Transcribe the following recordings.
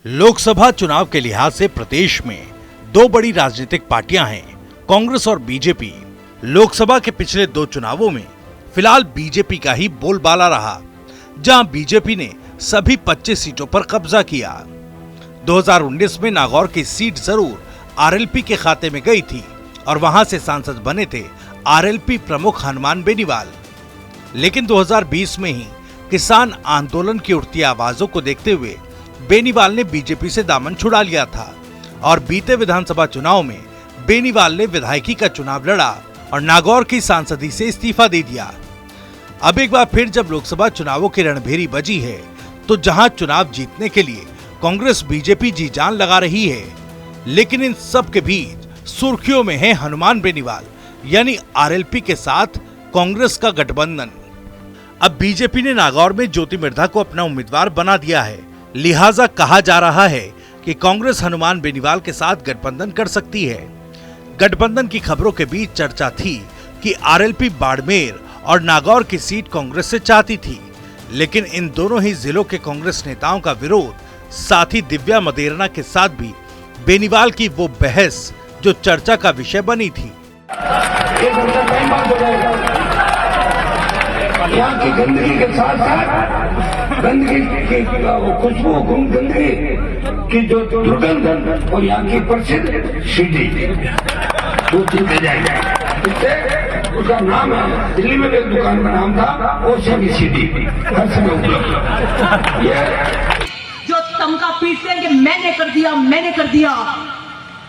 लोकसभा चुनाव के लिहाज से प्रदेश में दो बड़ी राजनीतिक पार्टियां हैं, कांग्रेस और बीजेपी। लोकसभा के पिछले दो चुनावों में फिलहाल बीजेपी का ही बोलबाला रहा, जहां बीजेपी ने सभी 25 सीटों पर कब्जा किया। 2019 में नागौर की सीट जरूर आरएलपी के खाते में गई थी और वहां से सांसद बने थे आरएलपी प्रमुख हनुमान बेनीवाल। लेकिन 2020 में ही किसान आंदोलन की उठती आवाजों को देखते हुए बेनीवाल ने बीजेपी से दामन छुड़ा लिया था और बीते विधानसभा चुनाव में बेनीवाल ने विधायकी का चुनाव लड़ा और नागौर की सांसदी से इस्तीफा दे दिया। अब एक बार फिर जब लोकसभा चुनावों की रणभेरी बजी है, तो जहां चुनाव जीतने के लिए कांग्रेस बीजेपी जी जान लगा रही है, लेकिन इन सब के बीच सुर्खियों में है हनुमान बेनीवाल यानी आरएलपी के साथ कांग्रेस का गठबंधन। अब बीजेपी ने नागौर में ज्योति मिर्धा को अपना उम्मीदवार बना दिया है, लिहाजा कहा जा रहा है कि कांग्रेस हनुमान बेनीवाल के साथ गठबंधन कर सकती है। गठबंधन की खबरों के बीच चर्चा थी कि आरएलपी बाड़मेर और नागौर की सीट कांग्रेस से चाहती थी, लेकिन इन दोनों ही जिलों के कांग्रेस नेताओं का विरोध, साथ ही दिव्या मदेरणा के साथ भी बेनीवाल की वो बहस जो चर्चा का विषय बनी थी। यहाँ की गंदगी के साथ साथ गंदगी की खुशबू, गंदगी की जो दुर्गंध और यहाँ की प्रसिद्ध सीढ़ी वो चीज जाएगा। उसका नाम है, दिल्ली में एक दुकान का नाम था ओशन सीढ़ी, हर समय उपलब्ध। जो तमका पीटते हैं कि मैंने कर दिया,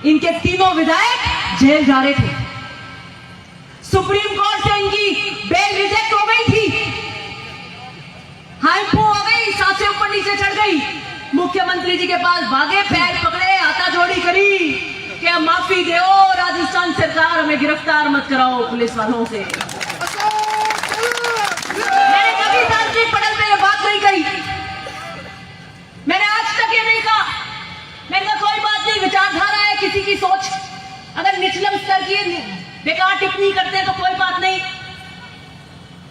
इनके तीनों विधायक जेल जा रहे थे। सुप्रीम कोर्ट से इनकी बेल रिजेक्ट हो गई थी, हाईपो हो गई, सांसें ऊपर नीचे चढ़ गई। मुख्यमंत्री जी के पास भागे, पैर पकड़े, हाथाजोड़ी करी कि अब माफी दो, राजस्थान सरकार हमें गिरफ्तार मत कराओ पुलिस वालों से। मैंने कभी सार्वजनिक पटल पे ये बात नहीं कही, मैंने आज तक ये नहीं कहा। मैंने कहा कोई बात नहीं, विचारधारा है किसी की सोच, अगर निचलम स्तर की बेकार टिप्पणी करते हैं तो कोई बात नहीं।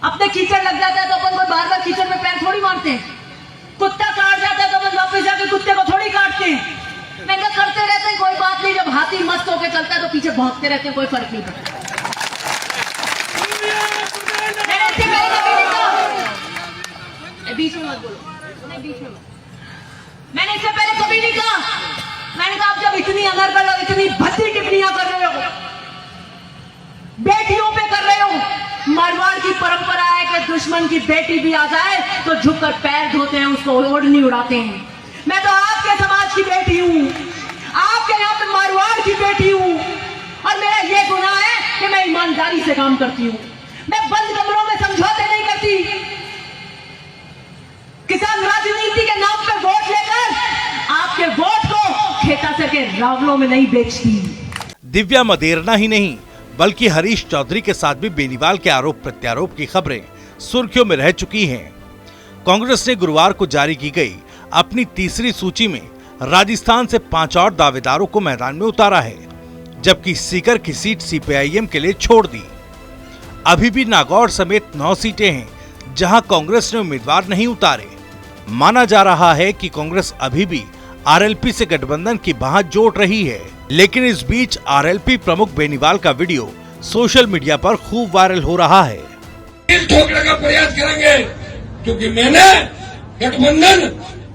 अपने कीचड़ लग जाता है तो अपन कोई बार बार कीचड़ में पैर थोड़ी मारते हैं। कुत्ता काट जाता है तो अपन वापस जाके कुत्ते को थोड़ी काटते हैं। मैंने कहा करते रहते हैं, कोई बात नहीं। जब हाथी मस्त होकर चलता है तो पीछे भौंकते रहते हैं, कोई फर्क नहीं पड़ता। मैंने इससे पहले कभी नहीं कहा, बीच में मत बोलो, बीच में मत। मैंने इससे पहले कभी नहीं कहा। मैंने कहा आप जब इतनी अनर्गल और इतनी भद्दी टिप्पणियां कर रहे हो, बेटियों पे कर रहे हो, मारवाड़ की परंपरा है कि दुश्मन की बेटी भी आ जाए तो झुककर पैर धोते हैं, उसको ओढ़नी उड़ाते हैं। मैं तो आपके समाज की बेटी हूँ, आपके यहाँ पे मारवाड़ की बेटी हूँ, और मेरा ये गुनाह है कि मैं ईमानदारी से काम करती हूँ। मैं बंद कमरों में समझौते नहीं करती। किसान राजनीति के नाम पे वोट लेकर आपके वोट को खेतासर के रावलों में नहीं बेचती। दिव्या मदेरणा ही नहीं बल्कि हरीश चौधरी के साथ भी बेनीवाल के आरोप प्रत्यारोप की खबरें सुर्खियों में रह चुकी हैं। कांग्रेस ने गुरुवार को जारी की गई अपनी तीसरी सूची में राजस्थान से 5 और दावेदारों को मैदान में उतारा है, जबकि सीकर की सीट सीपीआईएम के लिए छोड़ दी। अभी भी नागौर समेत 9 सीटें हैं जहां कांग्रेस ने उम्मीदवार नहीं उतारे। माना जा रहा है कि कांग्रेस अभी भी आरएलपी से गठबंधन की बाह जोड़ रही है, लेकिन इस बीच आरएलपी प्रमुख बेनीवाल का वीडियो सोशल मीडिया पर खूब वायरल हो रहा है। ठोकने का प्रयास करेंगे क्योंकि मैंने गठबंधन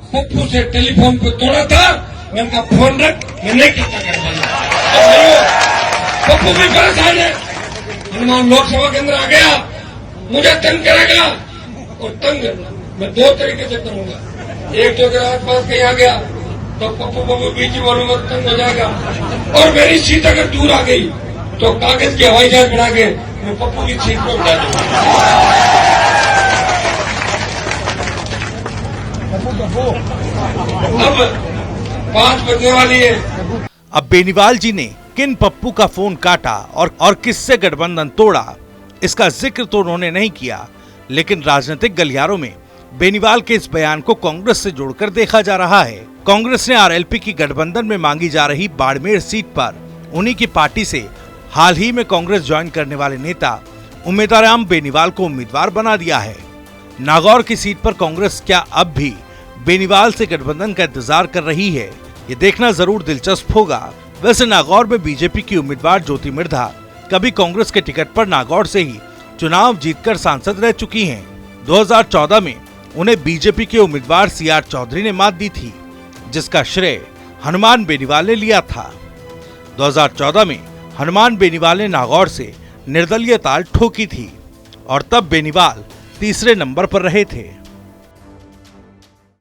पप्पू से टेलीफोन पे तोड़ा था। मैंने कहा फोन रख, मैं नहीं करता गठबंधन। पप्पू भी परेशान है, हनुमान लोकसभा के अंदर आ गया, मुझे तंग करेगा और तंग मैं 2 तरीके से करूंगा। एक तो अगर आसपास कहीं आ गया तो पप्पू बीच वालों में तंग हो जाएगा, और मेरी सीट अगर दूर आ गई तो कागज की हवाई जहाज बना के मैं पप्पू की सीट पर उठा दूंगा। अब 5 बजने वाली है। अब बेनीवाल जी ने किन पप्पू का फोन काटा और किससे गठबंधन तोड़ा, इसका जिक्र तो उन्होंने नहीं किया, लेकिन राजनीतिक गलियारों में बेनीवाल के इस बयान को कांग्रेस से जोड़कर देखा जा रहा है। कांग्रेस ने आरएलपी की गठबंधन में मांगी जा रही बाड़मेर सीट पर उन्हीं की पार्टी से हाल ही में कांग्रेस ज्वाइन करने वाले नेता उम्मीदवार बेनीवाल को उम्मीदवार बना दिया है। नागौर की सीट पर कांग्रेस क्या अब भी बेनीवाल से गठबंधन का इंतजार कर रही है, ये देखना जरूर दिलचस्प होगा। वैसे नागौर में बीजेपी की उम्मीदवार ज्योति मिर्धा कभी कांग्रेस के टिकट पर नागौर से ही चुनाव जीतकर सांसद रह चुकी हैं। 2014 में उन्हें बीजेपी के उम्मीदवार CR चौधरी ने मात दी थी, जिसका श्रेय हनुमान बेनीवाल ने लिया था। 2014 में हनुमान बेनीवाल ने नागौर से निर्दलीय ताल ठोकी थी और तब बेनीवाल तीसरे नंबर पर रहे थे।